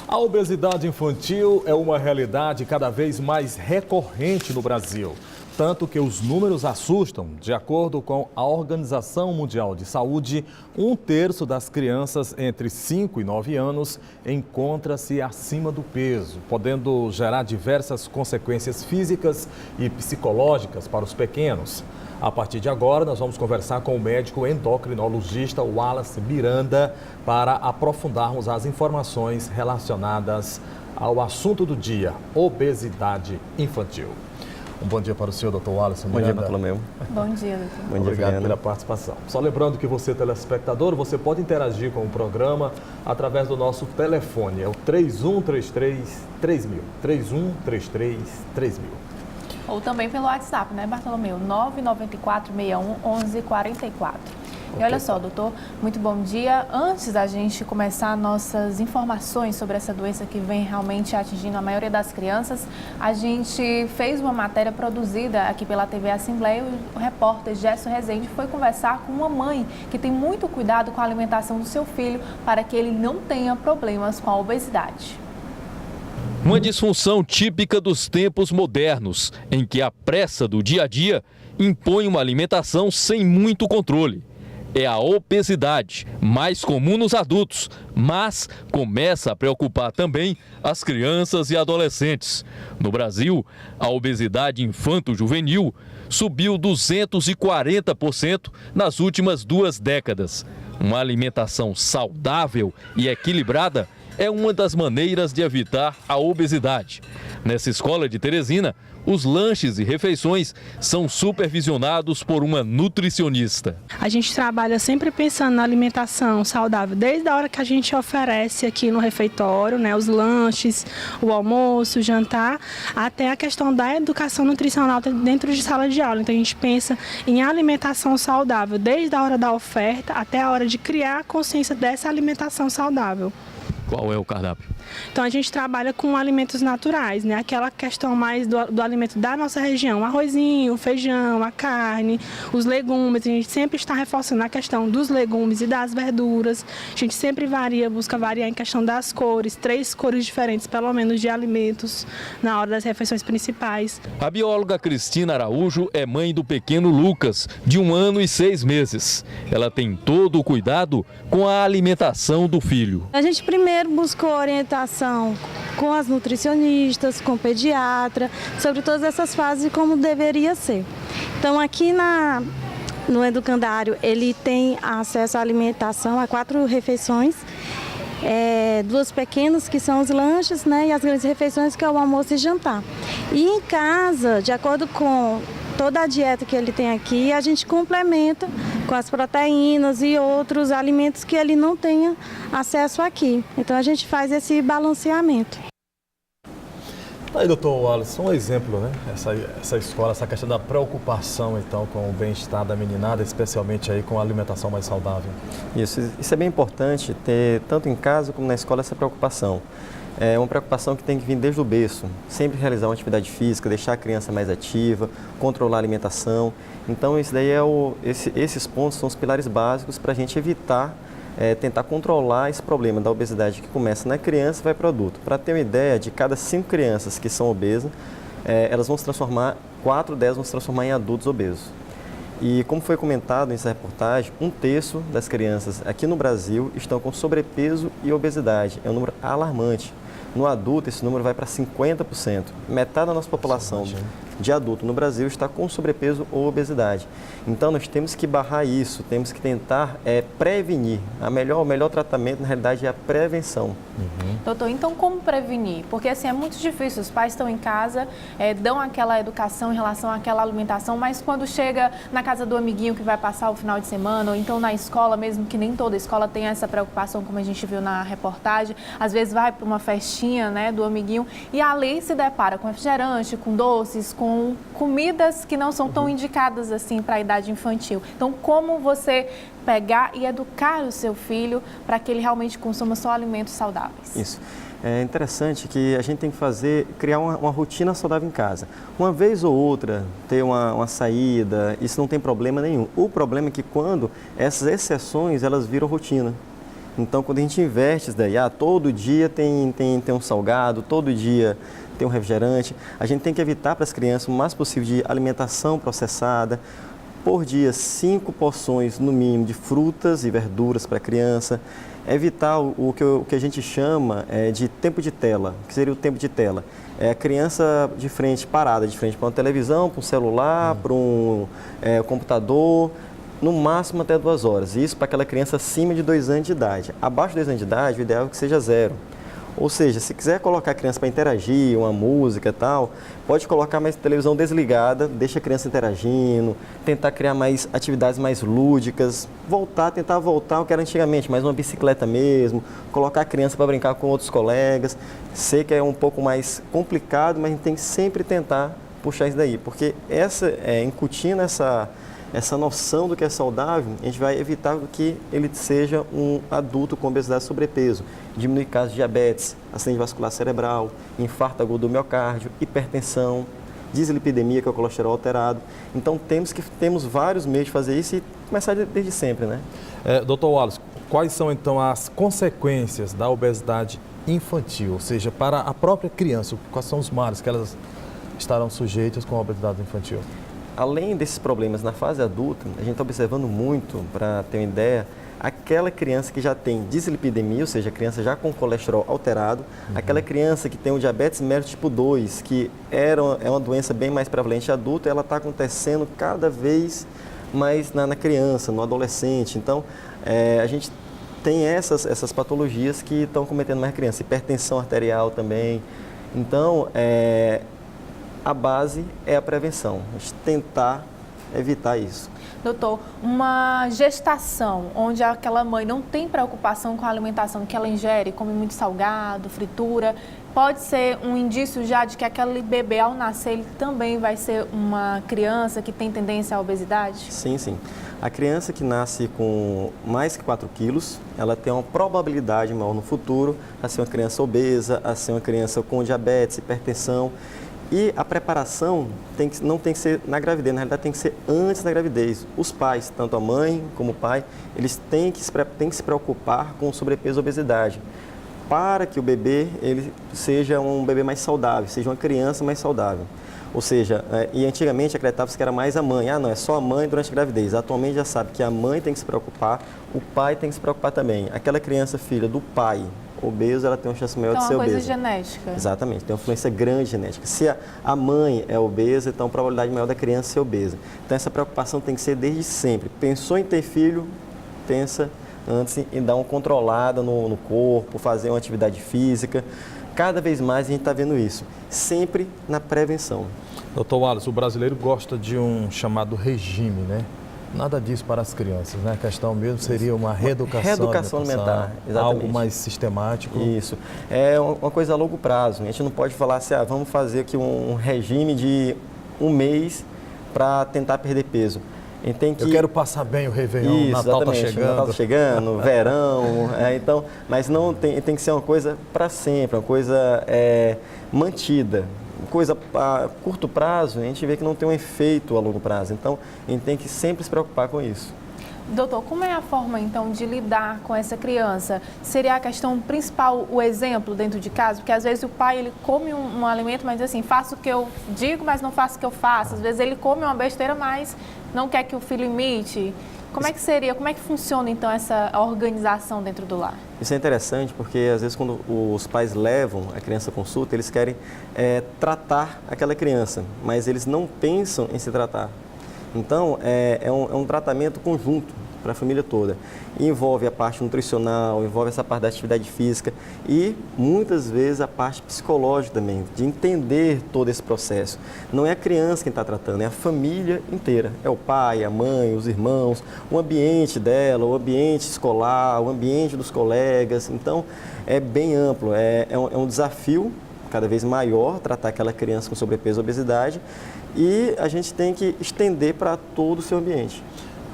A obesidade infantil é uma realidade cada vez mais recorrente no Brasil. Tanto que os números assustam. De acordo com a Organização Mundial de Saúde, 1/3 das crianças entre 5 e 9 anos encontra-se acima do peso, podendo gerar diversas consequências físicas e psicológicas para os pequenos. A partir de agora, nós vamos conversar com o médico endocrinologista Wallace Miranda para aprofundarmos as informações relacionadas ao assunto do dia, obesidade infantil. Um bom dia para o senhor, Dr. Wallace Miranda. Bom dia, Bartolomeu. Bom dia, doutor. Bom dia, Obrigado pela participação. Só lembrando que você, telespectador, você pode interagir com o programa através do nosso telefone. É o 3133-3000. 3133-3000. Ou também pelo WhatsApp, né, Bartolomeu? 994-61-1144. E olha só, doutor, muito bom dia. Antes da gente começar nossas informações sobre essa doença que vem realmente atingindo a maioria das crianças, a gente fez uma matéria produzida aqui pela TV Assembleia. O repórter Gerson Rezende foi conversar com uma mãe que tem muito cuidado com a alimentação do seu filho para que ele não tenha problemas com a obesidade. Uma disfunção típica dos tempos modernos, em que a pressa do dia a dia impõe uma alimentação sem muito controle. É a obesidade, mais comum nos adultos, mas começa a preocupar também as crianças e adolescentes. No Brasil, a obesidade infanto-juvenil subiu 240% nas últimas 2 décadas. Uma alimentação saudável e equilibrada é uma das maneiras de evitar a obesidade. Nessa escola de Teresina, os lanches e refeições são supervisionados por uma nutricionista. A gente trabalha sempre pensando na alimentação saudável, desde a hora que a gente oferece aqui no refeitório, né, os lanches, o almoço, o jantar, até a questão da educação nutricional dentro de sala de aula. Então a gente pensa em alimentação saudável, desde a hora da oferta até a hora de criar a consciência dessa alimentação saudável. Qual é o cardápio? Então a gente trabalha com alimentos naturais, né? Aquela questão mais do alimento da nossa região, o arrozinho, o feijão, a carne, os legumes. A gente sempre está reforçando a questão dos legumes e das verduras. A gente sempre busca variar em questão das cores, 3 cores diferentes, pelo menos, de alimentos na hora das refeições principais. A bióloga Cristina Araújo é mãe do pequeno Lucas, de 1 ano e 6 meses. Ela tem todo o cuidado com a alimentação do filho. A gente primeiro buscou orientação com as nutricionistas, com o pediatra, sobre todas essas fases e como deveria ser. Então aqui no educandário ele tem acesso à alimentação, a 4 refeições, 2 pequenas que são os lanches, né, e as grandes refeições que é o almoço e jantar. E em casa, de acordo com toda a dieta que ele tem aqui, a gente complementa com as proteínas e outros alimentos que ele não tenha acesso aqui. Então a gente faz esse balanceamento. Aí, doutor Wallace, um exemplo, né? Essa escola, essa questão da preocupação, então, com o bem-estar da meninada, especialmente aí com a alimentação mais saudável. Isso é bem importante ter, tanto em casa como na escola, essa preocupação. É uma preocupação que tem que vir desde o berço, sempre realizar uma atividade física, deixar a criança mais ativa, controlar a alimentação. Então, esses pontos são os pilares básicos para a gente evitar, tentar controlar esse problema da obesidade que começa na criança e vai para o adulto. Para ter uma ideia, de cada 5 crianças que são obesas, elas vão se transformar, 4 delas vão se transformar em adultos obesos. E como foi comentado nessa reportagem, 1/3 das crianças aqui no Brasil estão com sobrepeso e obesidade. É um número alarmante. No adulto, esse número vai para 50%. Metade da nossa população de adulto no Brasil está com sobrepeso ou obesidade. Então, nós temos que barrar isso, temos que tentar prevenir. O melhor tratamento, na realidade, é a prevenção. Doutor, então como prevenir? Porque assim, é muito difícil, os pais estão em casa, dão aquela educação em relação àquela alimentação, mas quando chega na casa do amiguinho que vai passar o final de semana, ou então na escola, mesmo que nem toda escola tem essa preocupação, como a gente viu na reportagem, às vezes vai para uma festinha, né, do amiguinho, e ali se depara com refrigerante, com doces, com comidas que não são tão indicadas assim para a idade infantil. Então, como você pegar e educar o seu filho para que ele realmente consuma só alimentos saudáveis? Isso. É interessante que a gente tem que criar uma rotina saudável em casa. Uma vez ou outra, ter uma saída, isso não tem problema nenhum. O problema é que quando essas exceções, elas viram rotina. Então, quando a gente inverte isso daí, todo dia tem um salgado, todo dia tem um refrigerante, a gente tem que evitar para as crianças o mais possível de alimentação processada. Por dia, 5 porções no mínimo de frutas e verduras para a criança. Evitar o que a gente chama de tempo de tela. O que seria o tempo de tela? É a criança parada de frente para uma televisão, para um celular, para um computador, no máximo até 2 horas. Isso para aquela criança acima de 2 anos de idade. Abaixo de 2 anos de idade, o ideal é que seja 0. Ou seja, se quiser colocar a criança para interagir, uma música e tal, pode colocar mais televisão desligada, deixa a criança interagindo, tentar criar mais atividades mais lúdicas, tentar voltar ao que era antigamente, mais uma bicicleta mesmo, colocar a criança para brincar com outros colegas. Sei que é um pouco mais complicado, mas a gente tem que sempre tentar puxar isso daí, porque incutindo essa noção do que é saudável, a gente vai evitar que ele seja um adulto com obesidade e sobrepeso, diminuir casos de diabetes, acidente vascular cerebral, infarto agudo do miocárdio, hipertensão, dislipidemia, que é o colesterol alterado. Então, temos vários meios de fazer isso e começar desde sempre, né? Dr. Wallace, quais são então as consequências da obesidade infantil, ou seja, para a própria criança? Quais são os males que elas estarão sujeitas com a obesidade infantil? Além desses problemas na fase adulta, a gente está observando muito, para ter uma ideia, aquela criança que já tem dislipidemia, ou seja, a criança já com colesterol alterado, aquela criança que tem o diabetes mellitus tipo 2, que é uma doença bem mais prevalente adulta, ela está acontecendo cada vez mais na criança, no adolescente. Então, a gente tem essas patologias que estão cometendo mais criança, hipertensão arterial também. Então, a base é a prevenção, a gente tentar evitar isso. Doutor, uma gestação onde aquela mãe não tem preocupação com a alimentação que ela ingere, come muito salgado, fritura, pode ser um indício já de que aquele bebê ao nascer ele também vai ser uma criança que tem tendência à obesidade? Sim, sim. A criança que nasce com mais que 4 quilos, ela tem uma probabilidade maior no futuro a ser uma criança obesa, a ser uma criança com diabetes, hipertensão. E a preparação não tem que ser na gravidez, na realidade tem que ser antes da gravidez. Os pais, tanto a mãe como o pai, eles têm que se preocupar com o sobrepeso e obesidade, para que o bebê ele seja um bebê mais saudável, seja uma criança mais saudável. Ou seja, e antigamente acreditava-se que era mais a mãe. Não, é só a mãe durante a gravidez. Atualmente já sabe que a mãe tem que se preocupar, o pai tem que se preocupar também. Aquela criança filha do pai obeso, ela tem uma chance maior de ser obesa. Então, é uma coisa genética. Exatamente, tem uma influência grande genética. Se a mãe é obesa, então a probabilidade maior da criança ser obesa. Então, essa preocupação tem que ser desde sempre. Pensou em ter filho, pensa antes em dar uma controlada no corpo, fazer uma atividade física. Cada vez mais a gente está vendo isso, sempre na prevenção. Dr. Wallace, o brasileiro gosta de um chamado regime, né? Nada disso para as crianças, né? A questão mesmo seria uma reeducação alimentar, exatamente. Algo mais sistemático. Isso. É uma coisa a longo prazo. A gente não pode falar assim, vamos fazer aqui um regime de 1 mês para tentar perder peso. Eu quero passar bem o Réveillon, o Natal está chegando. Natal tá chegando, verão, então, mas não tem que ser uma coisa para sempre, uma coisa mantida. Coisa a curto prazo, a gente vê que não tem um efeito a longo prazo. Então, a gente tem que sempre se preocupar com isso. Doutor, como é a forma, então, de lidar com essa criança? Seria a questão principal, o exemplo dentro de casa? Porque, às vezes, o pai, ele come um alimento, mas, assim, faço o que eu digo, mas não faço o que eu faço. Às vezes, ele come uma besteira, mas não quer que o filho imite. Como é que seria, como é que funciona, então, essa organização dentro do lar? Isso é interessante porque, às vezes, quando os pais levam a criança à consulta, eles querem tratar aquela criança, mas eles não pensam em se tratar. Então, é um tratamento conjunto para a família toda. E envolve a parte nutricional, envolve essa parte da atividade física e, muitas vezes, a parte psicológica também, de entender todo esse processo. Não é a criança quem está tratando, é a família inteira. É o pai, a mãe, os irmãos, o ambiente dela, o ambiente escolar, o ambiente dos colegas. Então, é bem amplo, é um desafio cada vez maior tratar aquela criança com sobrepeso e obesidade e a gente tem que estender para todo o seu ambiente.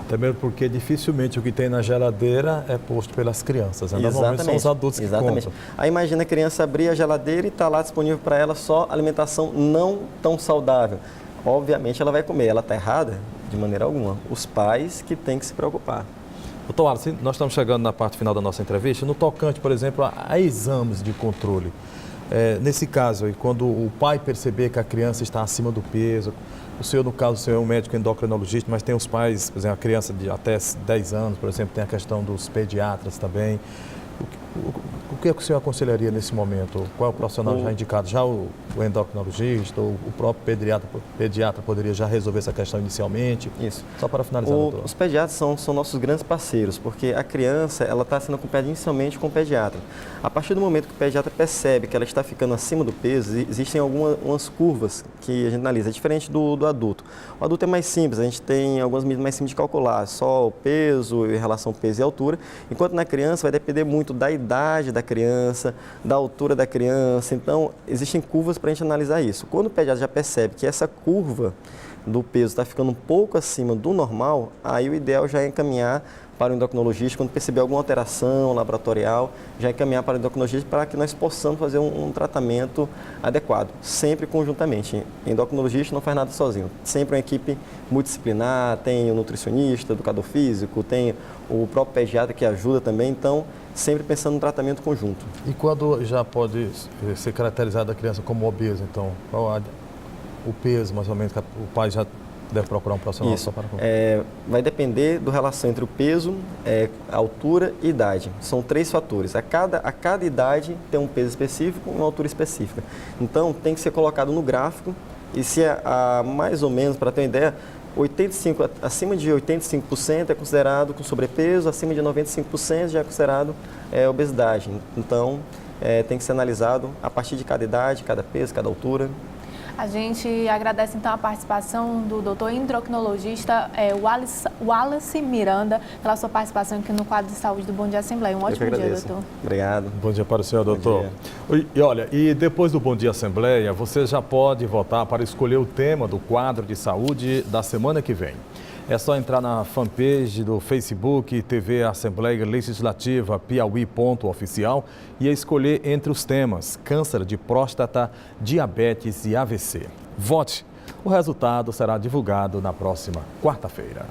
Até mesmo porque dificilmente o que tem na geladeira é posto pelas crianças. Né? Normalmente são os adultos que compram. Aí imagina a criança abrir a geladeira e está lá disponível para ela só alimentação não tão saudável. Obviamente ela vai comer, ela está errada? De maneira alguma. Os pais que têm que se preocupar. Doutor Wallace, nós estamos chegando na parte final da nossa entrevista, no tocante, por exemplo, a exames de controle. Nesse caso, quando o pai perceber que a criança está acima do peso, o senhor, no caso, o senhor é um médico endocrinologista, mas tem os pais, por exemplo, a criança de até 10 anos, por exemplo, tem a questão dos pediatras também. O que é que o senhor aconselharia nesse momento? Qual é o profissional já indicado? Já o endocrinologista ou o próprio pediatra poderia já resolver essa questão inicialmente? Isso. Só para finalizar, doutor. Os pediatras são nossos grandes parceiros, porque a criança ela está sendo acompanhada inicialmente com o pediatra. A partir do momento que o pediatra percebe que ela está ficando acima do peso, existem algumas curvas que a gente analisa, é diferente do adulto. O adulto é mais simples, a gente tem algumas medidas mais simples de calcular, só o peso em relação ao peso e altura, enquanto na criança vai depender muito da idade da criança, da altura da criança, então existem curvas para a gente analisar isso. Quando o pediatra já percebe que essa curva do peso está ficando um pouco acima do normal, aí o ideal já é encaminhar para o endocrinologista, quando perceber alguma alteração laboratorial, já encaminhar para o endocrinologista para que nós possamos fazer um tratamento adequado, sempre conjuntamente. Endocrinologista não faz nada sozinho, sempre uma equipe multidisciplinar, tem o nutricionista, educador físico, tem o próprio pediatra que ajuda também, então sempre pensando no tratamento conjunto. E quando já pode ser caracterizada a criança como obesa, então, qual o peso mais ou menos que o pai já deve procurar um profissional? Isso. Vai depender da relação entre o peso, altura e idade. São 3 fatores. A cada idade tem um peso específico e uma altura específica. Então, tem que ser colocado no gráfico e se mais ou menos, para ter uma ideia, acima de 85% é considerado com sobrepeso, acima de 95% já é considerado obesidade. Então, tem que ser analisado a partir de cada idade, cada peso, cada altura. A gente agradece então a participação do doutor endocrinologista Wallace Miranda pela sua participação aqui no quadro de saúde do Bom Dia Assembleia. Um ótimo dia, doutor. Obrigado. Bom dia para o senhor, doutor. E olha, depois do Bom Dia Assembleia, você já pode votar para escolher o tema do quadro de saúde da semana que vem. É só entrar na fanpage do Facebook TV Assembleia Legislativa Piauí.oficial e escolher entre os temas câncer de próstata, diabetes e AVC. Vote! O resultado será divulgado na próxima quarta-feira.